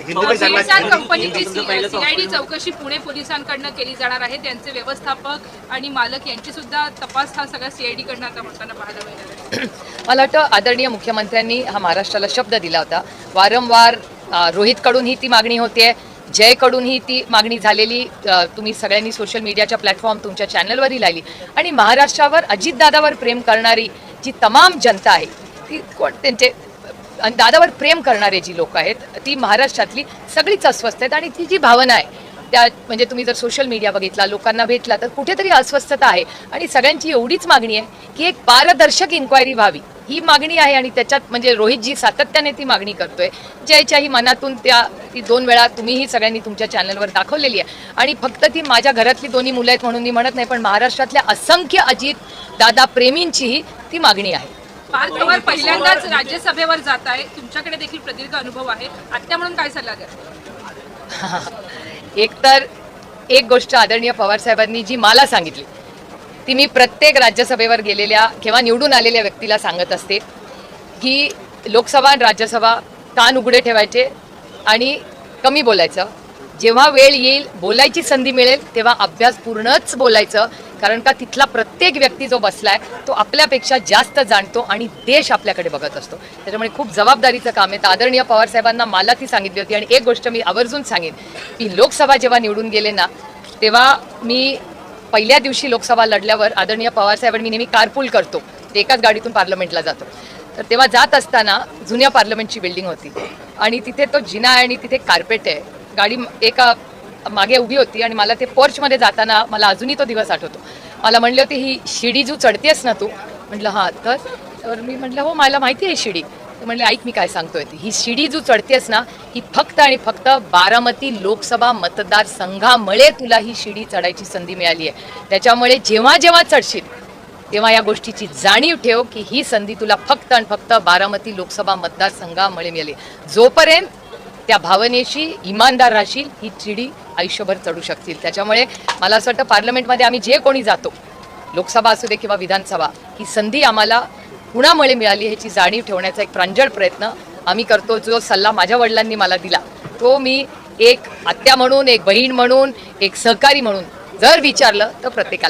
कंपनीची सीआयडी चौकशी पुणे पोलिसांकडून केली जाणार आहे. त्यांचे व्यवस्थापक आणि मालक यांची सुद्धा तपास हा सगळा सीआयडी कडून आता होताना पाहायला मिळाला. मला वाटतं आदरणीय मुख्यमंत्र्यांनी हा महाराष्ट्राला शब्द दिला होता. वारंवार रोहितकडून ती मागणी होते, जयकडूनही ती मागणी झालेली. तुम्ही सगळ्यांनी सोशल मीडियाच्या प्लॅटफॉर्म तुमच्या चॅनलवरही लावली. आणि महाराष्ट्रावर अजितदादावर प्रेम करणारी जी तमाम जनता आहे ती त्यांचे दादावर प्रेम करणारे जी लोक आहेत ती महाराष्ट्रातली सगळीच अस्वस्थ आहेत. आणि ती जी भावना आहे त्या म्हणजे तुम्ही जर सोशल मीडिया बघितला, लोकांना भेटला, तर कुठेतरी अस्वस्थता आहे. आणि सगळ्यांची एवढीच मागणी आहे की एक पारदर्शक इन्क्वायरी व्हावी, ही मागणी आहे. आणि त्याच्यात म्हणजे रोहितजी सातत्याने ती मागणी करतोय. जयच्याही मनातून ती 2 वेळा तुम्हीही सगळ्यांनी तुमच्या चॅनलवर दाखवलेली आहे. आणि फक्त ती माझ्या घरातली 2 मुलं आहेत म्हणून मी म्हणत नाही, पण महाराष्ट्रातल्या असंख्य अजित दादा प्रेमींचीही ती मागणी आहे. पार्थ पवार पहिल्यांदाच राज्यसभेवर जात आहे. तुमच्याकडे देखील प्रदीर्घ अनुभव आहे. आत्या म्हणून काय सल्ला द्या? एकतर एक गोष्ट आदरणीय पवार साहेबांनी जी मला सांगितली ती मी प्रत्येक राज्यसभेवर गेलेल्या किंवा निवडून आलेल्या व्यक्तीला सांगत असते की लोकसभा आणि राज्यसभा कान उघडे ठेवायचे आणि कमी बोलायचं. जेव्हा वेळ येईल, बोलायची संधी मिळेल, तेव्हा अभ्यासपूर्णच बोलायचं. कारण का तिथला प्रत्येक व्यक्ती जो बसलाय तो आपल्यापेक्षा जास्त जाणतो आणि देश आपल्याकडे बघत असतो. त्याच्यामुळे खूप जबाबदारीचं काम आहे. तर आदरणीय पवार साहेबांना मला ती सांगितली होती. आणि एक गोष्ट मी आवर्जून सांगेन की लोकसभा जेव्हा निवडून गेले ना, तेव्हा मी पहिल्या दिवशी लोकसभा लढल्यावर आदरणीय पवार साहेबांनी मी नेहमी कारपूल करतो, ते एकाच गाडीतून पार्लमेंटला जातो. तर तेव्हा जात असताना जुन्या पार्लमेंटची बिल्डिंग होती आणि तिथे तो जिना आहे आणि तिथे कार्पेट आहे. गाडी एका मागे उभी होती आणि मला ते पोर्चमध्ये जाताना मला अजूनही तो दिवस आठवतो. मला म्हणले होते, ही शिडी जो चढतेस ना तू? म्हटलं हां. तर मी म्हटलं हो मला माहिती आहे शिडी. तर म्हणले ऐक मी काय सांगतोय ती, ही शिडी जो चढतेस ना ही फक्त आणि फक्त बारामती लोकसभा मतदारसंघामुळे तुला ही शिडी चढायची संधी मिळाली आहे. त्याच्यामुळे जेव्हा जेव्हा चढशील तेव्हा या गोष्टीची जाणीव ठेव की ही संधी तुला फक्त आणि फक्त बारामती लोकसभा मतदारसंघामुळे मिळाली. जोपर्यंत त्या भावनेशी इमानदार राहशील ही शिडी आयुष्यभर चढू शकतील. त्याच्यामुळे मला असं वाटतं पार्लमेंटमध्ये आम्ही जे कोणी जातो, लोकसभा असू दे किंवा विधानसभा, ही संधी आम्हाला कुणामुळे मिळाली ह्याची जाणीव ठेवण्याचा एक प्रांजळ प्रयत्न आम्ही करतो. जो सल्ला माझ्या वडिलांनी मला दिला तो मी एक आत्या म्हणून, एक बहीण म्हणून, एक सहकारी म्हणून जर विचारलं तर प्रत्येकाला